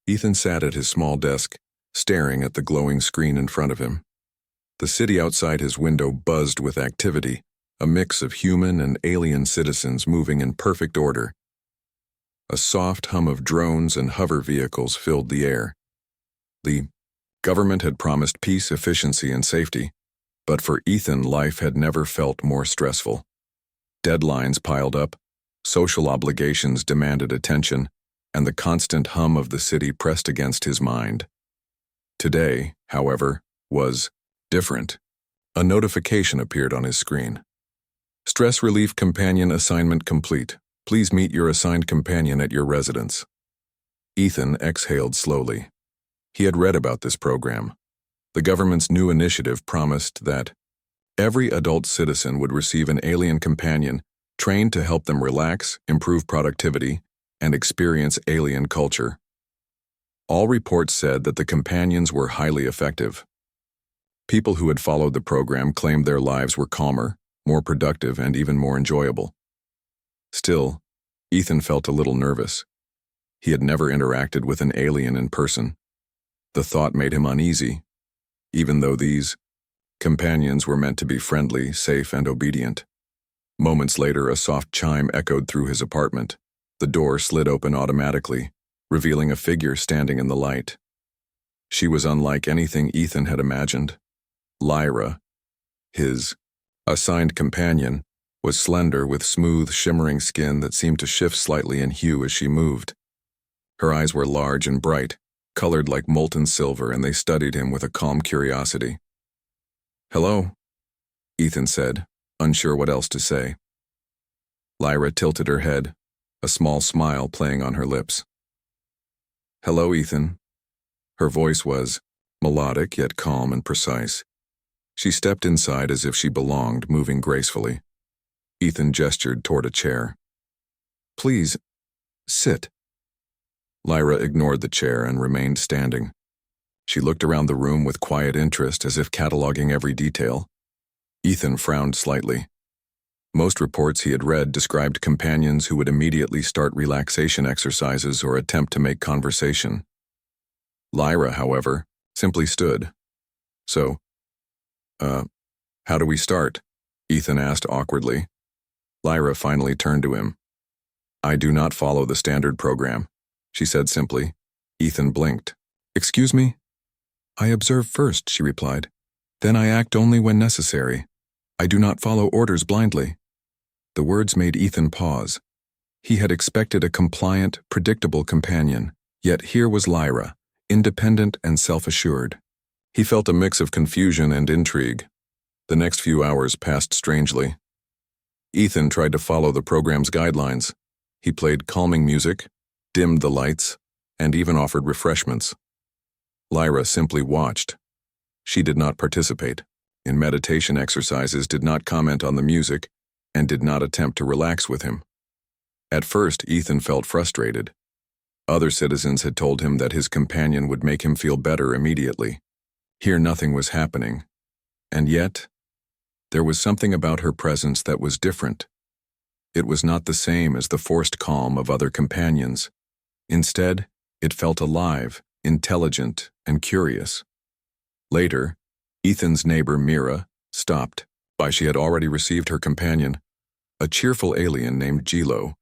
Ethan sat at his small desk, staring at the glowing screen in front of him. The city outside his window buzzed with activity, a mix of human and alien citizens moving in perfect order. A soft hum of drones and hover vehicles filled the air. The government had promised peace, efficiency, and safety, but for Ethan, life had never felt more stressful. Deadlines piled up, social obligations demanded attention, and the constant hum of the city pressed against his mind. Today, however, was different. A notification appeared on his screen. Stress Relief Companion Assignment Complete. Please meet your assigned companion at your residence. Ethan exhaled slowly. He had read about this program. The government's new initiative promised that every adult citizen would receive an alien companion trained to help them relax, improve productivity, and experience alien culture. All reports said that the companions were highly effective. People who had followed the program claimed their lives were calmer, more productive, and even more enjoyable. Still, Ethan felt a little nervous. He had never interacted with an alien in person. The thought made him uneasy, even though these companions were meant to be friendly, safe, and obedient. Moments later, a soft chime echoed through his apartment. The door slid open automatically, revealing a figure standing in the light. She was unlike anything Ethan had imagined. Lyra, his assigned companion, was slender with smooth, shimmering skin that seemed to shift slightly in hue as she moved. Her eyes were large and bright, colored like molten silver, and they studied him with a calm curiosity. "Hello," Ethan said, unsure what else to say. Lyra tilted her head, a small smile playing on her lips. "Hello, Ethan." Her voice was melodic yet calm and precise. She stepped inside as if she belonged, moving gracefully. Ethan gestured toward a chair. "Please, sit." Lyra ignored the chair and remained standing. She looked around the room with quiet interest, as if cataloging every detail. Ethan frowned slightly. Most reports he had read described companions who would immediately start relaxation exercises or attempt to make conversation. Lyra, however, simply stood. "So, how do we start?" Ethan asked awkwardly. Lyra finally turned to him. "I do not follow the standard program," she said simply. Ethan blinked. "Excuse me?" "I observe first," she replied. "Then I act only when necessary. I do not follow orders blindly." The words made Ethan pause. He had expected a compliant, predictable companion, yet here was Lyra, independent and self-assured. He felt a mix of confusion and intrigue. The next few hours passed strangely. Ethan tried to follow the program's guidelines. He played calming music, dimmed the lights, and even offered refreshments. Lyra simply watched. She did not participate in meditation exercises, did not comment on the music, and did not attempt to relax with him. At first, Ethan felt frustrated. Other citizens had told him that his companion would make him feel better immediately. Here nothing was happening. And yet, there was something about her presence that was different. It was not the same as the forced calm of other companions. Instead, it felt alive, intelligent, and curious. Later, Ethan's neighbor Mira stopped by. She had already received her companion, a cheerful alien named Gilo.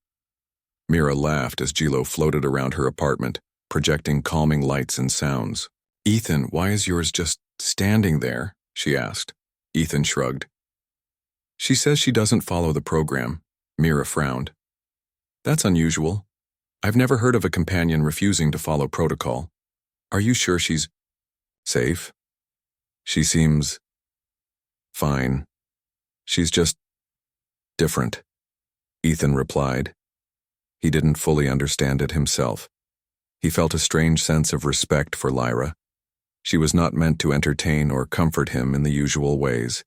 Mira laughed as Gilo floated around her apartment, projecting calming lights and sounds. "Ethan, why is yours just standing there?" she asked. Ethan shrugged. "She says she doesn't follow the program." Mira frowned. "That's unusual. I've never heard of a companion refusing to follow protocol. Are you sure she's safe?" "She seems fine. She's just different," Ethan replied. He didn't fully understand it himself. He felt a strange sense of respect for Lyra. She was not meant to entertain or comfort him in the usual ways.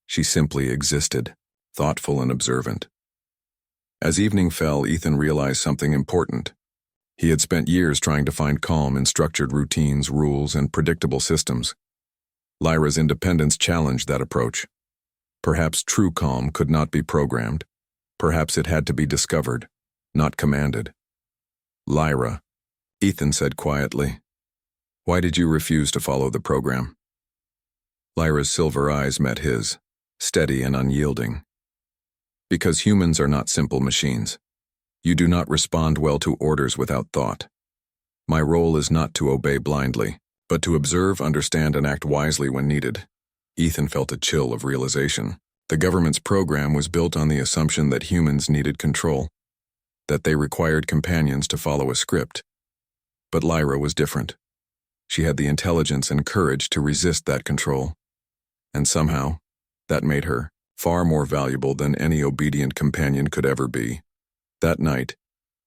She simply existed, thoughtful and observant. As evening fell, Ethan realized something important. He had spent years trying to find calm in structured routines, rules, and predictable systems. Lyra's independence challenged that approach. Perhaps true calm could not be programmed. Perhaps it had to be discovered, not commanded. Lyra, Ethan said quietly. Why did you refuse to follow the program? Lyra's silver eyes met his, steady and unyielding. Because humans are not simple machines. You do not respond well to orders without thought. My role is not to obey blindly, but to observe, understand, and act wisely when needed. Ethan felt a chill of realization. The government's program was built on the assumption that humans needed control, that they required companions to follow a script. But Lyra was different. She had the intelligence and courage to resist that control. And somehow, that made her far more valuable than any obedient companion could ever be. That night,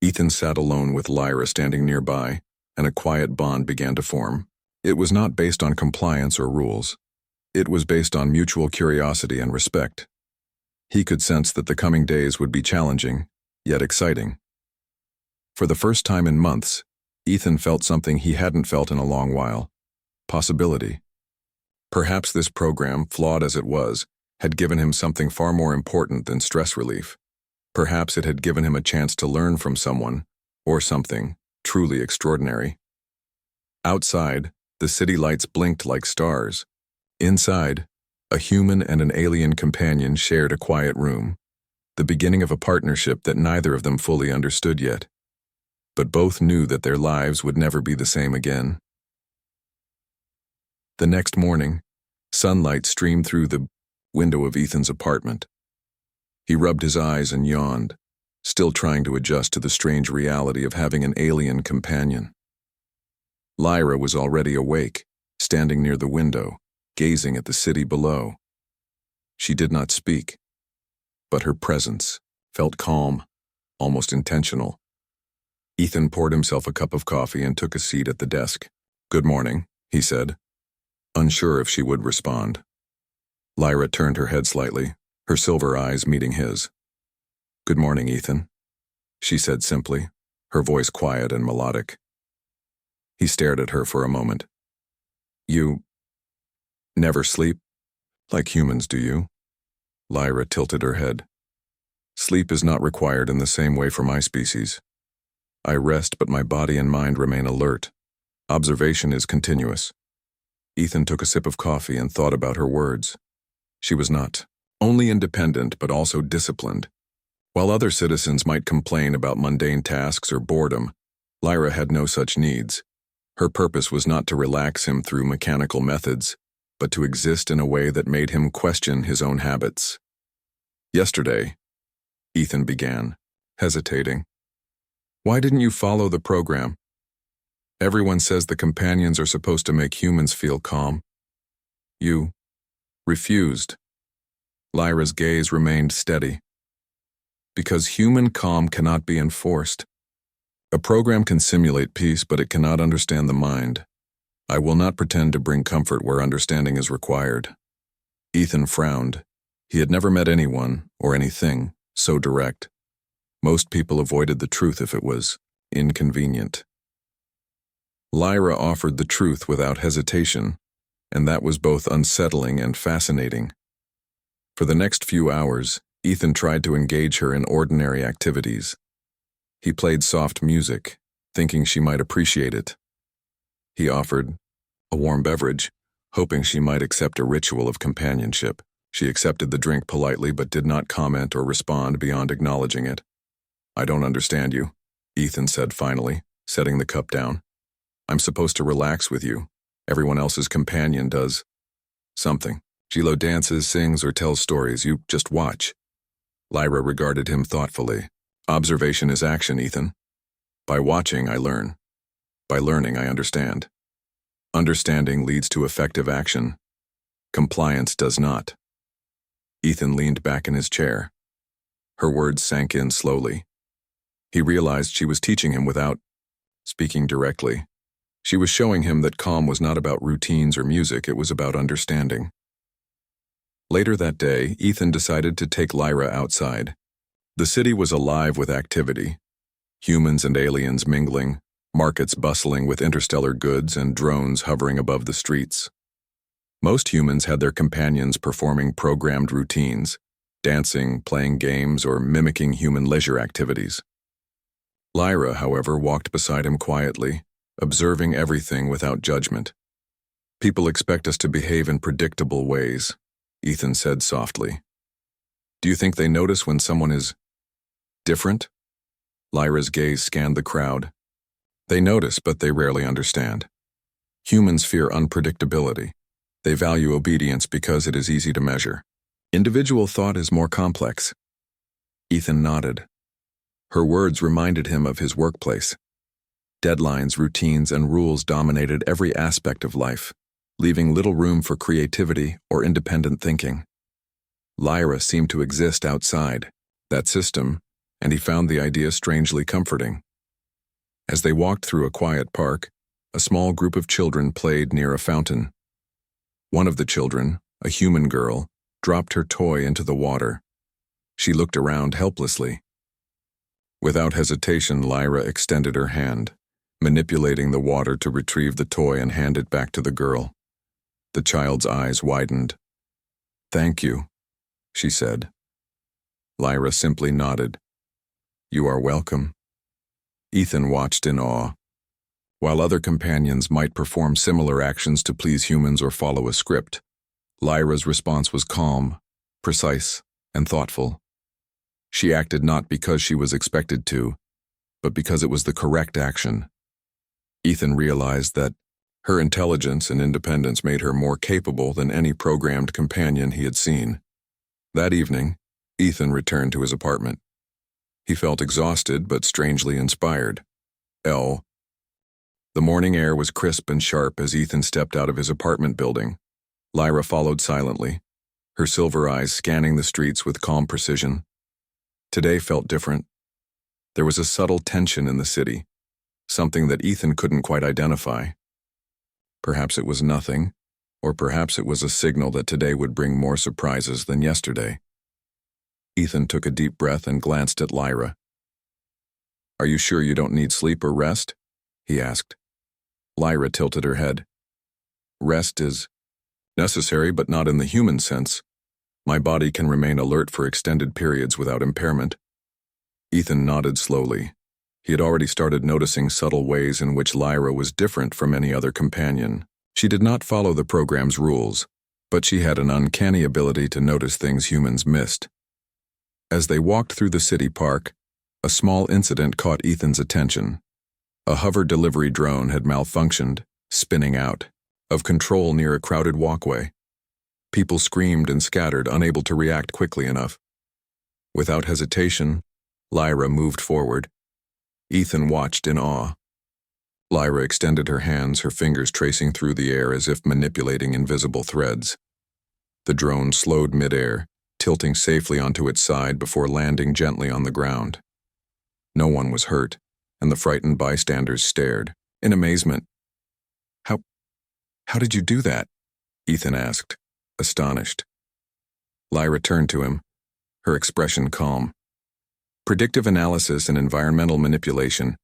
Ethan sat alone with Lyra standing nearby, and a quiet bond began to form. It was not based on compliance or rules. It was based on mutual curiosity and respect. He could sense that the coming days would be challenging, yet exciting. For the first time in months, Ethan felt something he hadn't felt in a long while: possibility. Perhaps this program, flawed as it was, had given him something far more important than stress relief. Perhaps it had given him a chance to learn from someone, or something, truly extraordinary. Outside, the city lights blinked like stars. Inside, a human and an alien companion shared a quiet room, the beginning of a partnership that neither of them fully understood yet. But both knew that their lives would never be the same again. The next morning, sunlight streamed through the window of Ethan's apartment. He rubbed his eyes and yawned, still trying to adjust to the strange reality of having an alien companion. Lyra was already awake, standing near the window, gazing at the city below. She did not speak, but her presence felt calm, almost intentional. Ethan poured himself a cup of coffee and took a seat at the desk. "Good morning," he said, unsure if she would respond. Lyra turned her head slightly, her silver eyes meeting his. "Good morning, Ethan," she said simply, her voice quiet and melodic. He stared at her for a moment. "You never sleep like humans, do you?" Lyra tilted her head. "Sleep is not required in the same way for my species. I rest, but my body and mind remain alert. Observation is continuous." Ethan took a sip of coffee and thought about her words. She was not only independent, but also disciplined. While other citizens might complain about mundane tasks or boredom, Lyra had no such needs. Her purpose was not to relax him through mechanical methods, but to exist in a way that made him question his own habits. "Yesterday," Ethan began, hesitating. "Why didn't you follow the program? Everyone says the companions are supposed to make humans feel calm. You refused." Lyra's gaze remained steady. "Because human calm cannot be enforced. A program can simulate peace, but it cannot understand the mind. I will not pretend to bring comfort where understanding is required." Ethan frowned. He had never met anyone, or anything, so direct. Most people avoided the truth if it was inconvenient. Lyra offered the truth without hesitation, and that was both unsettling and fascinating. For the next few hours, Ethan tried to engage her in ordinary activities. He played soft music, thinking she might appreciate it. He offered a warm beverage, hoping she might accept a ritual of companionship. She accepted the drink politely but did not comment or respond beyond acknowledging it. "I don't understand you," Ethan said finally, setting the cup down. "I'm supposed to relax with you. Everyone else's companion does something. Gilo dances, sings, or tells stories. You just watch." Lyra regarded him thoughtfully. "Observation is action, Ethan. By watching, I learn. By learning, I understand. Understanding leads to effective action. Compliance does not." Ethan leaned back in his chair. Her words sank in slowly. He realized she was teaching him without speaking directly. She was showing him that calm was not about routines or music, it was about understanding. Later that day, Ethan decided to take Lyra outside. The city was alive with activity. Humans and aliens mingling, markets bustling with interstellar goods, and drones hovering above the streets. Most humans had their companions performing programmed routines, dancing, playing games, or mimicking human leisure activities. Lyra, however, walked beside him quietly, observing everything without judgment. "People expect us to behave in predictable ways," Ethan said softly. "Do you think they notice when someone is different?" Lyra's gaze scanned the crowd. "They notice, but they rarely understand. Humans fear unpredictability. They value obedience because it is easy to measure. Individual thought is more complex." Ethan nodded. Her words reminded him of his workplace. Deadlines, routines, and rules dominated every aspect of life, leaving little room for creativity or independent thinking. Lyra seemed to exist outside that system, and he found the idea strangely comforting. As they walked through a quiet park, a small group of children played near a fountain. One of the children, a human girl, dropped her toy into the water. She looked around helplessly. Without hesitation, Lyra extended her hand, manipulating the water to retrieve the toy and hand it back to the girl. The child's eyes widened. "Thank you," she said. Lyra simply nodded. "You are welcome." Ethan watched in awe. While other companions might perform similar actions to please humans or follow a script, Lyra's response was calm, precise, and thoughtful. She acted not because she was expected to, but because it was the correct action. Ethan realized that her intelligence and independence made her more capable than any programmed companion he had seen. That evening, Ethan returned to his apartment. He felt exhausted but strangely inspired. The morning air was crisp and sharp as Ethan stepped out of his apartment building. Lyra followed silently, her silver eyes scanning the streets with calm precision. Today felt different. There was a subtle tension in the city, something that Ethan couldn't quite identify. Perhaps it was nothing, or perhaps it was a signal that today would bring more surprises than yesterday. Ethan took a deep breath and glanced at Lyra. "Are you sure you don't need sleep or rest?" he asked. Lyra tilted her head. "Rest is necessary, but not in the human sense. My body can remain alert for extended periods without impairment." Ethan nodded slowly. He had already started noticing subtle ways in which Lyra was different from any other companion. She did not follow the program's rules, but she had an uncanny ability to notice things humans missed. As they walked through the city park, a small incident caught Ethan's attention. A hover delivery drone had malfunctioned, spinning out of control near a crowded walkway. People screamed and scattered, unable to react quickly enough. Without hesitation, Lyra moved forward. Ethan watched in awe. Lyra extended her hands, her fingers tracing through the air as if manipulating invisible threads. The drone slowed midair, tilting safely onto its side before landing gently on the ground. No one was hurt, and the frightened bystanders stared, in amazement. How did you do that?" Ethan asked, astonished. Lyra turned to him, her expression calm. "Predictive analysis and environmental manipulation.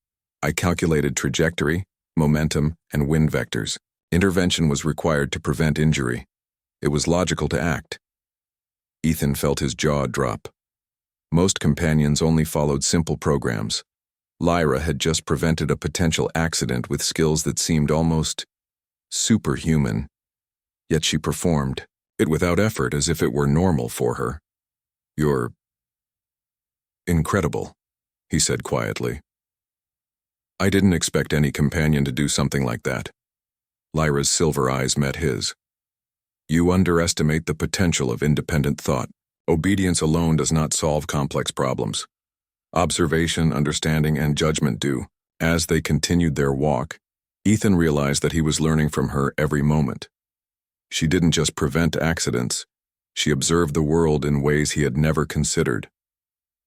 I calculated trajectory, momentum, and wind vectors. Intervention was required to prevent injury. It was logical to act." Ethan felt his jaw drop. Most companions only followed simple programs. Lyra had just prevented a potential accident with skills that seemed almost superhuman. Yet she performed it without effort, as if it were normal for her. "You're incredible," he said quietly. "I didn't expect any companion to do something like that." Lyra's silver eyes met his. "You underestimate the potential of independent thought. Obedience alone does not solve complex problems. Observation, understanding, and judgment do." As they continued their walk, Ethan realized that he was learning from her every moment. She didn't just prevent accidents, she observed the world in ways he had never considered.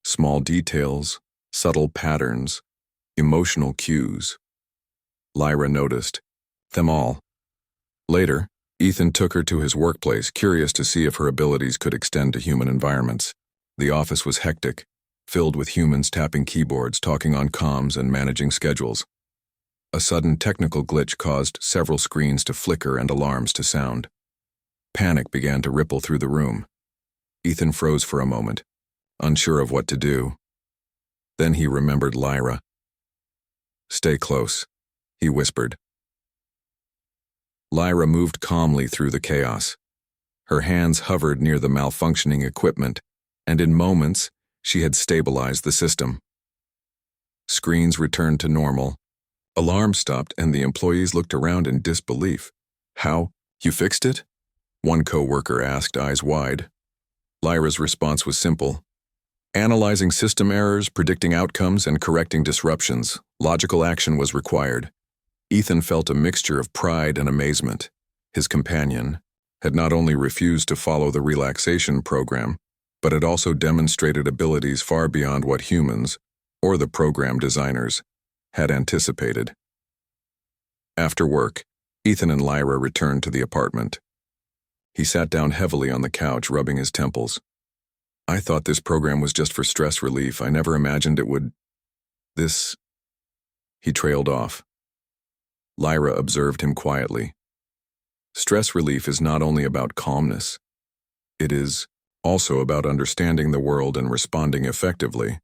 Small details, subtle patterns, emotional cues. Lyra noticed them all. Later, Ethan took her to his workplace, curious to see if her abilities could extend to human environments. The office was hectic, filled with humans tapping keyboards, talking on comms, and managing schedules. A sudden technical glitch caused several screens to flicker and alarms to sound. Panic began to ripple through the room. Ethan froze for a moment, unsure of what to do. Then he remembered Lyra. Stay close, he whispered. Lyra moved calmly through the chaos. Her hands hovered near the malfunctioning equipment, and in moments, she had stabilized the system. Screens returned to normal. Alarms stopped, and the employees looked around in disbelief. How? You fixed it? One co-worker asked, eyes wide. Lyra's response was simple. Analyzing system errors, predicting outcomes, and correcting disruptions, logical action was required. Ethan felt a mixture of pride and amazement. His companion had not only refused to follow the relaxation program, but had also demonstrated abilities far beyond what humans, or the program designers, had anticipated. After work, Ethan and Lyra returned to the apartment. He sat down heavily on the couch, rubbing his temples. I thought this program was just for stress relief. I never imagined it would... This... He trailed off. Lyra observed him quietly. Stress relief is not only about calmness. It is also about understanding the world and responding effectively.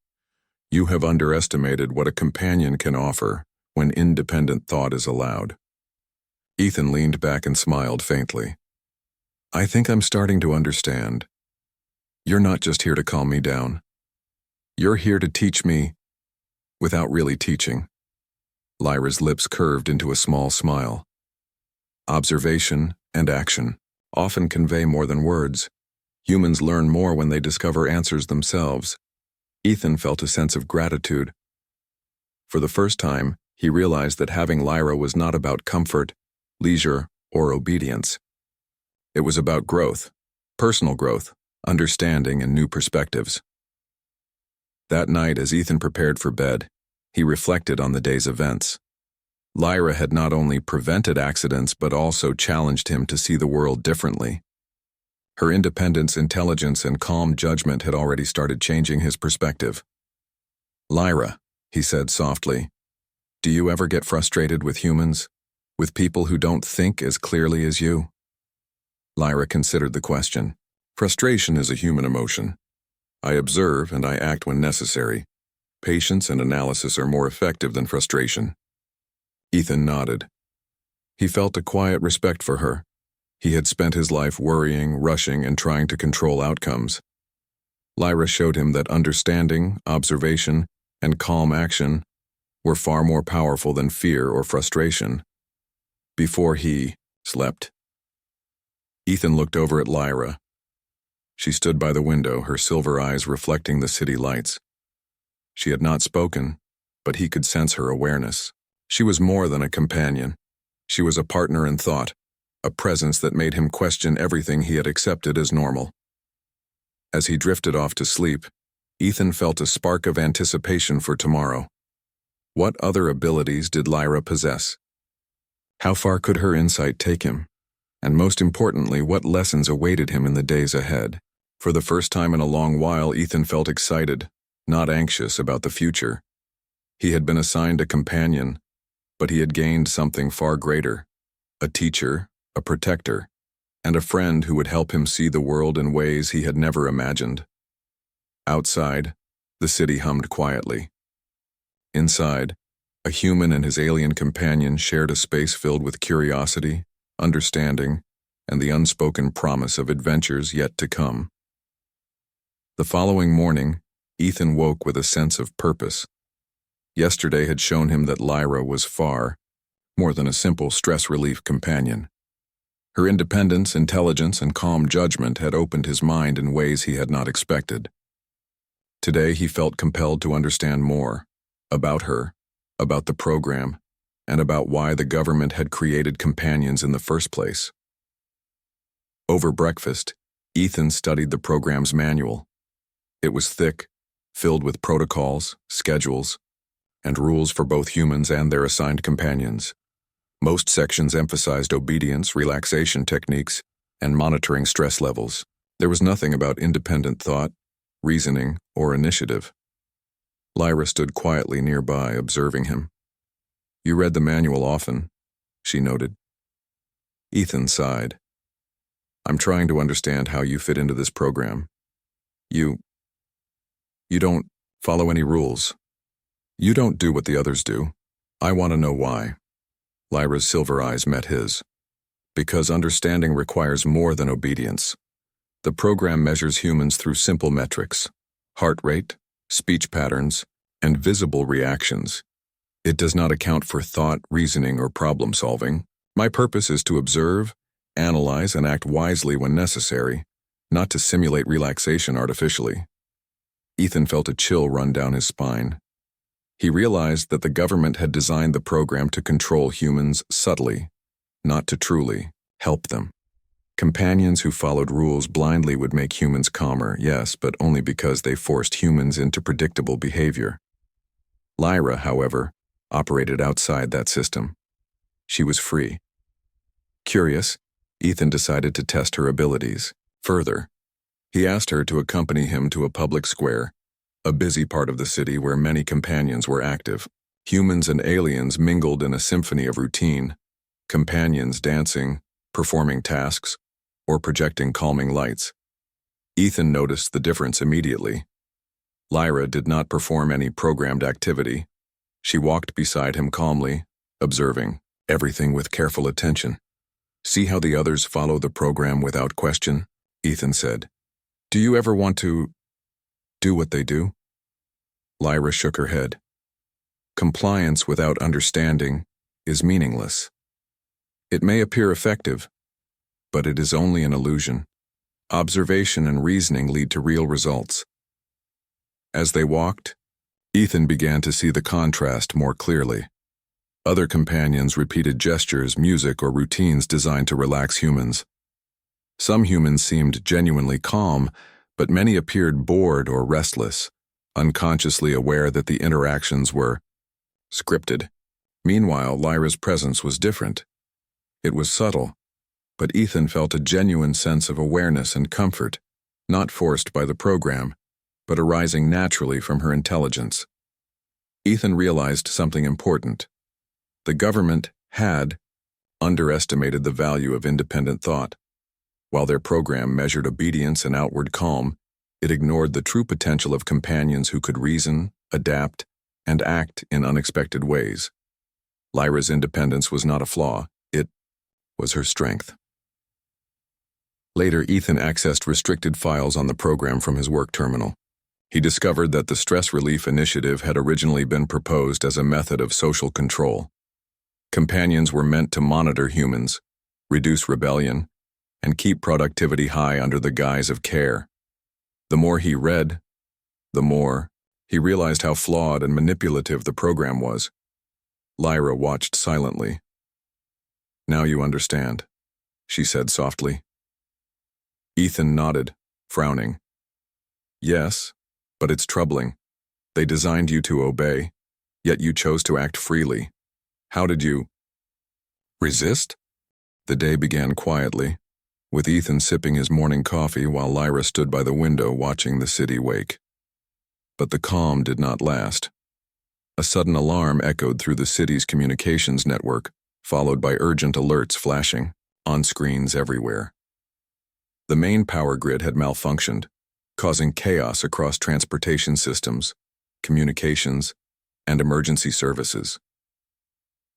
You have underestimated what a companion can offer when independent thought is allowed. Ethan leaned back and smiled faintly. I think I'm starting to understand. You're not just here to calm me down. You're here to teach me without really teaching. Lyra's lips curved into a small smile. Observation and action often convey more than words. Humans learn more when they discover answers themselves. Ethan felt a sense of gratitude. For the first time, he realized that having Lyra was not about comfort, leisure, or obedience. It was about growth, personal growth, understanding, and new perspectives. That night, as Ethan prepared for bed, he reflected on the day's events. Lyra had not only prevented accidents but also challenged him to see the world differently. Her independence, intelligence, and calm judgment had already started changing his perspective. Lyra, he said softly, do you ever get frustrated with humans? With people who don't think as clearly as you? Lyra considered the question. Frustration is a human emotion. I observe and I act when necessary. Patience and analysis are more effective than frustration. Ethan nodded. He felt a quiet respect for her. He had spent his life worrying, rushing, and trying to control outcomes. Lyra showed him that understanding, observation, and calm action were far more powerful than fear or frustration. Before he slept, Ethan looked over at Lyra. She stood by the window, her silver eyes reflecting the city lights. She had not spoken, but he could sense her awareness. She was more than a companion. She was a partner in thought, a presence that made him question everything he had accepted as normal. As he drifted off to sleep, Ethan felt a spark of anticipation for tomorrow. What other abilities did Lyra possess? How far could her insight take him? And most importantly, what lessons awaited him in the days ahead? For the first time in a long while, Ethan felt excited, not anxious about the future. He had been assigned a companion, but he had gained something far greater, a teacher, a protector, and a friend who would help him see the world in ways he had never imagined. Outside, the city hummed quietly. Inside, a human and his alien companion shared a space filled with curiosity, understanding, and the unspoken promise of adventures yet to come. The following morning, Ethan woke with a sense of purpose. Yesterday had shown him that Lyra was far more than a simple stress relief companion. Her independence, intelligence, and calm judgment had opened his mind in ways he had not expected. Today he felt compelled to understand more about her, about the program, and about why the government had created companions in the first place. Over breakfast, Ethan studied the program's manual. It was thick, filled with protocols, schedules, and rules for both humans and their assigned companions. Most sections emphasized obedience, relaxation techniques, and monitoring stress levels. There was nothing about independent thought, reasoning, or initiative. Lyra stood quietly nearby, observing him. You read the manual often, she noted. Ethan sighed. I'm trying to understand how you fit into this program. You don't follow any rules. You don't do what the others do. I want to know why. Lyra's silver eyes met his. Because understanding requires more than obedience. The program measures humans through simple metrics: heart rate, speech patterns, and visible reactions. It does not account for thought, reasoning, or problem solving. My purpose is to observe, analyze, and act wisely when necessary, not to simulate relaxation artificially. Ethan felt a chill run down his spine. He realized that the government had designed the program to control humans subtly, not to truly help them. Companions who followed rules blindly would make humans calmer, yes, but only because they forced humans into predictable behavior. Lyra, however, operated outside that system. She was free. Curious, Ethan decided to test her abilities. Further, he asked her to accompany him to a public square, a busy part of the city where many companions were active. Humans and aliens mingled in a symphony of routine, companions dancing, performing tasks, or projecting calming lights. Ethan noticed the difference immediately. Lyra did not perform any programmed activity. She walked beside him calmly, observing everything with careful attention. See how the others follow the program without question? Ethan said. Do you ever want to do what they do? Lyra shook her head. Compliance without understanding is meaningless. It may appear effective, but it is only an illusion. Observation and reasoning lead to real results. As they walked, Ethan began to see the contrast more clearly. Other companions repeated gestures, music, or routines designed to relax humans. Some humans seemed genuinely calm, but many appeared bored or restless, unconsciously aware that the interactions were scripted. Meanwhile, Lyra's presence was different. It was subtle, but Ethan felt a genuine sense of awareness and comfort, not forced by the program, but arising naturally from her intelligence. Ethan realized something important. The government had underestimated the value of independent thought. While their program measured obedience and outward calm, it ignored the true potential of companions who could reason, adapt, and act in unexpected ways. Lyra's independence was not a flaw, it was her strength. Later, Ethan accessed restricted files on the program from his work terminal. He discovered that the stress relief initiative had originally been proposed as a method of social control. Companions were meant to monitor humans, reduce rebellion, and keep productivity high under the guise of care. The more he read, the more he realized how flawed and manipulative the program was. Lyra watched silently. Now you understand, she said softly. Ethan nodded, frowning. Yes, but it's troubling. They designed you to obey, yet you chose to act freely. How did you resist? The day began quietly, with Ethan sipping his morning coffee while Lyra stood by the window watching the city wake. But the calm did not last. A sudden alarm echoed through the city's communications network, followed by urgent alerts flashing on screens everywhere. The main power grid had malfunctioned, causing chaos across transportation systems, communications, and emergency services.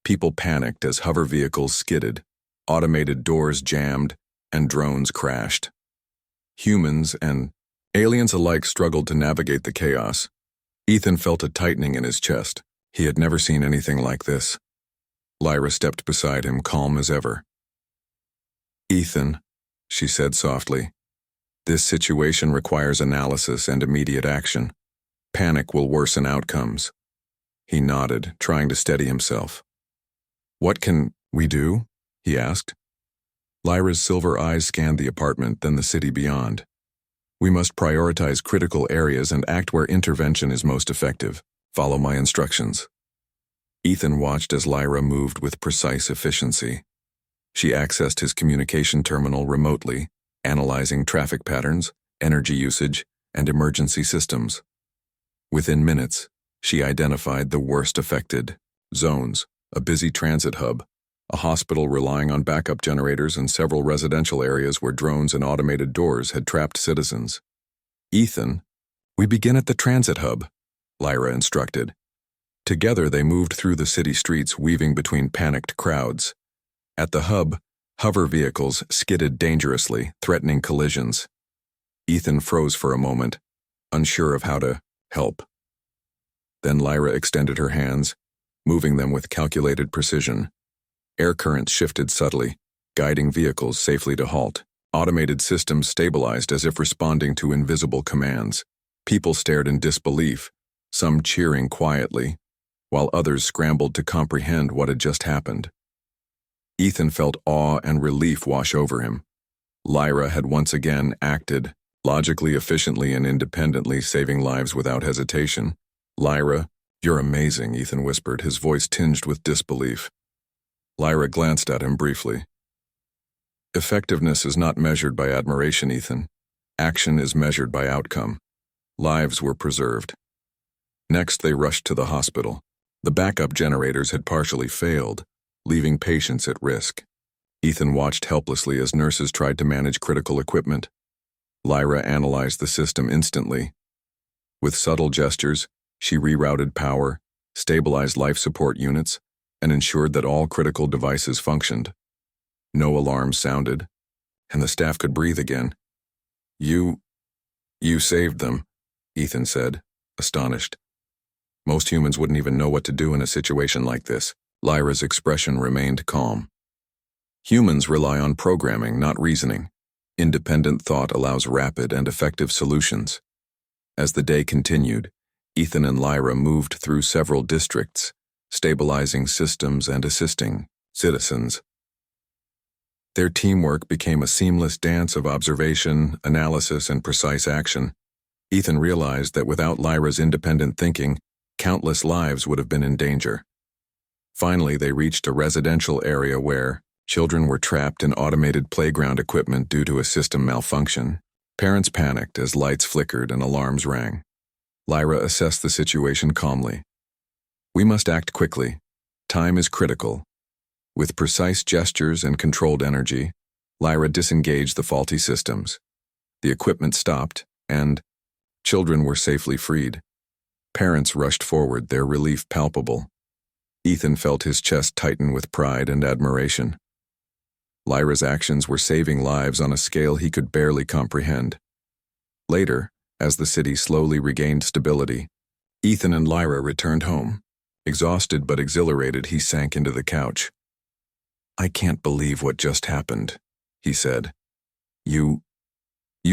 People panicked as hover vehicles skidded, automated doors jammed, and drones crashed. Humans and aliens alike struggled to navigate the chaos. Ethan felt a tightening in his chest. He had never seen anything like this. Lyra stepped beside him, calm as ever. Ethan, she said softly, this situation requires analysis and immediate action. Panic will worsen outcomes. He nodded, trying to steady himself. What can we do? He asked. Lyra's silver eyes scanned the apartment, then the city beyond. We must prioritize critical areas and act where intervention is most effective. Follow my instructions. Ethan watched as Lyra moved with precise efficiency. She accessed his communication terminal remotely, analyzing traffic patterns, energy usage, and emergency systems. Within minutes, she identified the worst affected zones: a busy transit hub, a hospital relying on backup generators, and several residential areas where drones and automated doors had trapped citizens. Ethan, we begin at the transit hub, Lyra instructed. Together they moved through the city streets, weaving between panicked crowds. At the hub, hover vehicles skidded dangerously, threatening collisions. Ethan froze for a moment, unsure of how to help. Then Lyra extended her hands, moving them with calculated precision. Air currents shifted subtly, guiding vehicles safely to halt. Automated systems stabilized as if responding to invisible commands. People stared in disbelief, some cheering quietly, while others scrambled to comprehend what had just happened. Ethan felt awe and relief wash over him. Lyra had once again acted, logically, efficiently, and independently, saving lives without hesitation. "Lyra, you're amazing," Ethan whispered, his voice tinged with disbelief. Lyra glanced at him briefly. "Effectiveness is not measured by admiration, Ethan. Action is measured by outcome." Lives were preserved. Next, they rushed to the hospital. The backup generators had partially failed, leaving patients at risk. Ethan watched helplessly as nurses tried to manage critical equipment. Lyra analyzed the system instantly. With subtle gestures, she rerouted power, stabilized life support units, and ensured that all critical devices functioned. No alarms sounded, and the staff could breathe again. You saved them," Ethan said, astonished. "Most humans wouldn't even know what to do in a situation like this." Lyra's expression remained calm. "Humans rely on programming, not reasoning. Independent thought allows rapid and effective solutions." As the day continued, Ethan and Lyra moved through several districts, stabilizing systems and assisting citizens. Their teamwork became a seamless dance of observation, analysis, and precise action. Ethan realized that without Lyra's independent thinking, countless lives would have been in danger. Finally, they reached a residential area where children were trapped in automated playground equipment due to a system malfunction. Parents panicked as lights flickered and alarms rang. Lyra assessed the situation calmly. "We must act quickly. Time is critical." With precise gestures and controlled energy, Lyra disengaged the faulty systems. The equipment stopped, and children were safely freed. Parents rushed forward, their relief palpable. Ethan felt his chest tighten with pride and admiration. Lyra's actions were saving lives on a scale he could barely comprehend. Later, as the city slowly regained stability, Ethan and Lyra returned home. Exhausted but exhilarated, he sank into the couch. "I can't believe what just happened," he said. You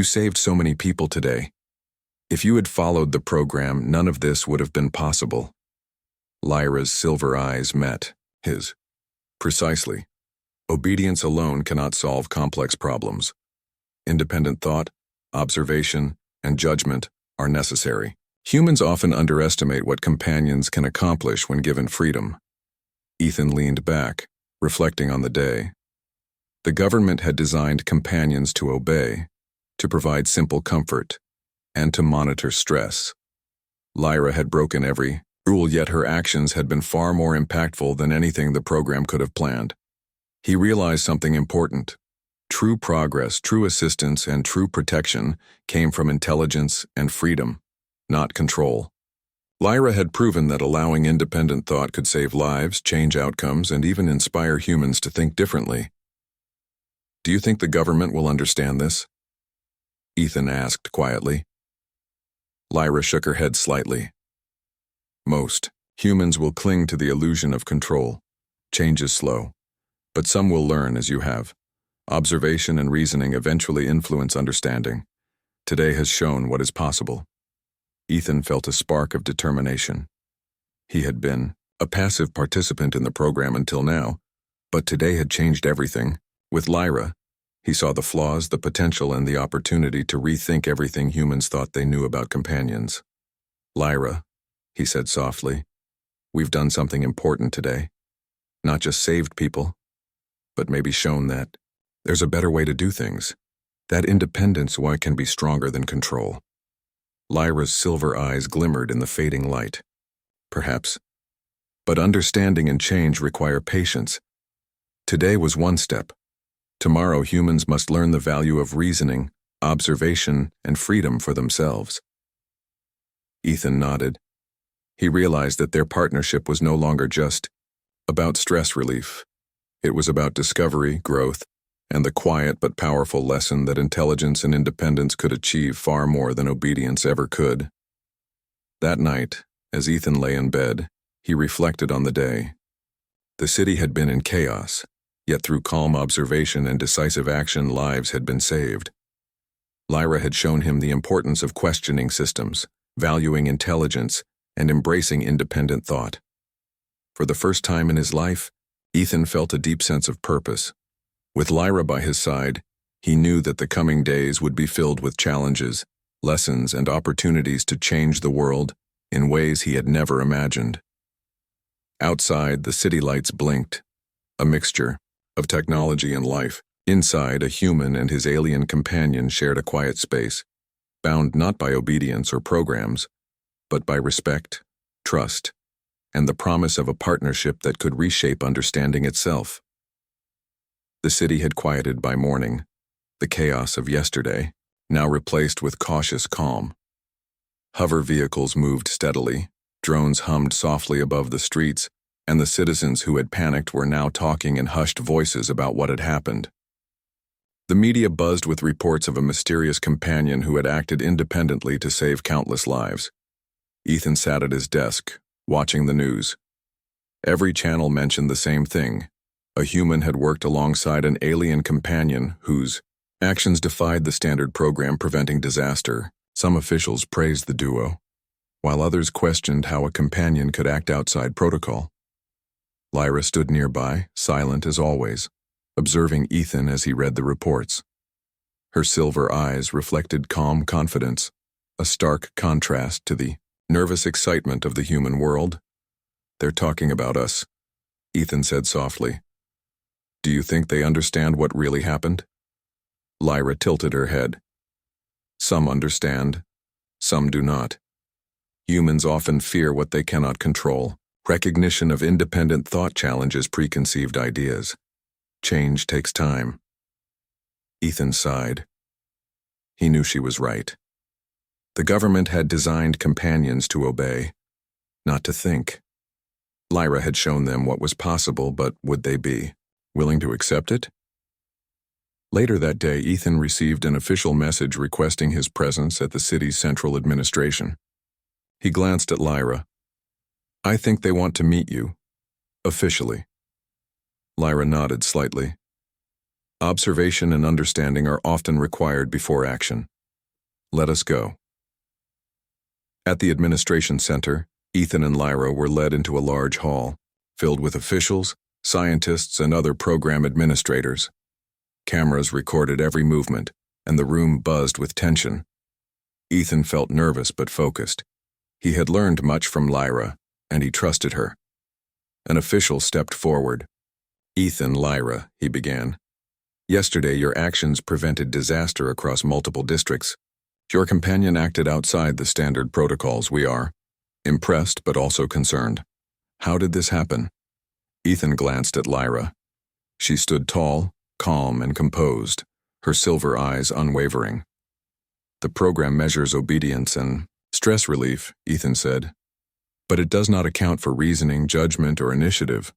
saved so many people today. If you had followed the program, none of this would have been possible." Lyra's silver eyes met his. "Precisely. Obedience alone cannot solve complex problems. Independent thought, observation, and judgment are necessary. Humans often underestimate what companions can accomplish when given freedom." Ethan leaned back, reflecting on the day. The government had designed companions to obey, to provide simple comfort, and to monitor stress. Lyra had broken every rule, yet her actions had been far more impactful than anything the program could have planned. He realized something important. True progress, true assistance, and true protection came from intelligence and freedom, not control. Lyra had proven that allowing independent thought could save lives, change outcomes, and even inspire humans to think differently. "Do you think the government will understand this?" Ethan asked quietly. Lyra shook her head slightly. "Most humans will cling to the illusion of control. Change is slow, but some will learn as you have. Observation and reasoning eventually influence understanding. Today has shown what is possible." Ethan felt a spark of determination. He had been a passive participant in the program until now, but today had changed everything. With Lyra, he saw the flaws, the potential, and the opportunity to rethink everything humans thought they knew about companions. "Lyra," he said softly, "we've done something important today. Not just saved people, but maybe shown that there's a better way to do things. That independence can be stronger than control." Lyra's silver eyes glimmered in the fading light. "Perhaps. But understanding and change require patience. Today was one step. Tomorrow humans must learn the value of reasoning, observation, and freedom for themselves." Ethan nodded. He realized that their partnership was no longer just about stress relief. It was about discovery, growth, and the quiet but powerful lesson that intelligence and independence could achieve far more than obedience ever could. That night, as Ethan lay in bed, he reflected on the day. The city had been in chaos, yet through calm observation and decisive action, lives had been saved. Lyra had shown him the importance of questioning systems, valuing intelligence, and embracing independent thought. For the first time in his life, Ethan felt a deep sense of purpose. With Lyra by his side, he knew that the coming days would be filled with challenges, lessons, and opportunities to change the world in ways he had never imagined. Outside, the city lights blinked, a mixture of technology and life. Inside, a human and his alien companion shared a quiet space, bound not by obedience or programs, but by respect, trust, and the promise of a partnership that could reshape understanding itself. The city had quieted by morning, the chaos of yesterday, now replaced with cautious calm. Hover vehicles moved steadily, drones hummed softly above the streets, and the citizens who had panicked were now talking in hushed voices about what had happened. The media buzzed with reports of a mysterious companion who had acted independently to save countless lives. Ethan sat at his desk, watching the news. Every channel mentioned the same thing. A human had worked alongside an alien companion whose actions defied the standard program preventing disaster. Some officials praised the duo, while others questioned how a companion could act outside protocol. Lyra stood nearby, silent as always, observing Ethan as he read the reports. Her silver eyes reflected calm confidence, a stark contrast to the nervous excitement of the human world. "They're talking about us," Ethan said softly. "Do you think they understand what really happened?" Lyra tilted her head. "Some understand, some do not. Humans often fear what they cannot control. Recognition of independent thought challenges preconceived ideas. Change takes time." Ethan sighed. He knew she was right. The government had designed companions to obey, not to think. Lyra had shown them what was possible, but would they be willing to accept it? Later that day, Ethan received an official message requesting his presence at the city's central administration. He glanced at Lyra. "I think they want to meet you, officially." Lyra nodded slightly. "Observation and understanding are often required before action. Let us go." At the administration center, Ethan and Lyra were led into a large hall, filled with officials, scientists, and other program administrators. Cameras recorded every movement, and the room buzzed with tension. Ethan felt nervous but focused. He had learned much from Lyra, and he trusted her. An official stepped forward. "Ethan, Lyra," he began. "Yesterday your actions prevented disaster across multiple districts. Your companion acted outside the standard protocols. We are impressed but also concerned. How did this happen?" Ethan glanced at Lyra. She stood tall, calm, and composed, her silver eyes unwavering. "The program measures obedience and stress relief," Ethan said. "But it does not account for reasoning, judgment, or initiative.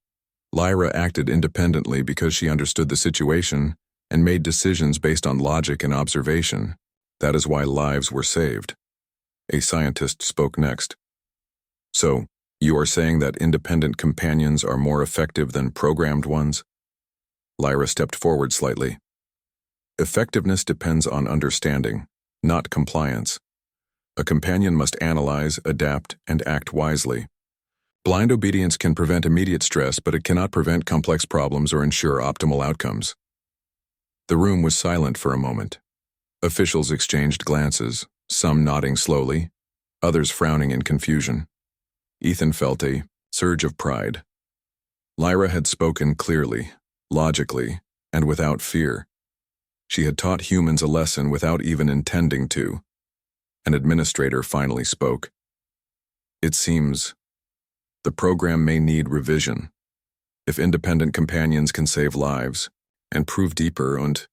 Lyra acted independently because she understood the situation and made decisions based on logic and observation. That is why lives were saved." A scientist spoke next. "So, you are saying that independent companions are more effective than programmed ones?" Lyra stepped forward slightly. "Effectiveness depends on understanding, not compliance. A companion must analyze, adapt, and act wisely. Blind obedience can prevent immediate stress, but it cannot prevent complex problems or ensure optimal outcomes." The room was silent for a moment. Officials exchanged glances, some nodding slowly, others frowning in confusion. Ethan felt a surge of pride. Lyra had spoken clearly, logically, and without fear. She had taught humans a lesson without even intending to. An administrator finally spoke. "It seems the program may need revision. If independent companions can save lives and prove deeper and